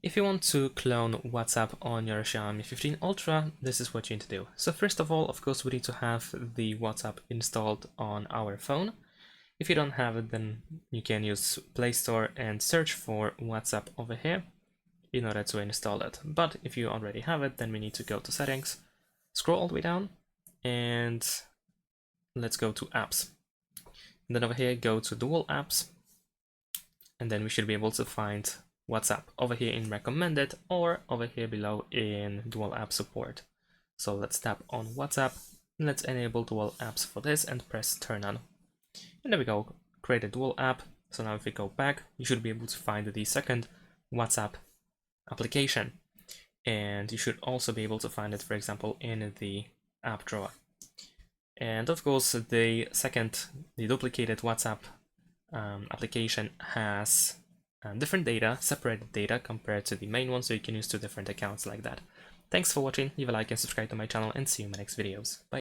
If you want to clone WhatsApp on your Xiaomi 15 Ultra, this is what you need to do. So first of all, of course, we need to have the WhatsApp installed on our phone. If you don't have it, then you can use Play Store and search for WhatsApp over here in order to install it. But if you already have it, then we need to go to Settings, scroll all the way down, and let's go to Apps. And then over here, go to Dual Apps, and then we should be able to find WhatsApp over here in Recommended or over here below in Dual App Support. So let's tap on WhatsApp, and let's enable Dual Apps for this and press Turn On. And there we go, create a dual app. So now if we go back, you should be able to find the second WhatsApp application. And you should also be able to find it, for example, in the app drawer. And of course, the duplicated WhatsApp application has different data, separated data compared to the main one, so you can use two different accounts like that. Thanks for watching, leave a like and subscribe to my channel, and see you in my next videos. Bye.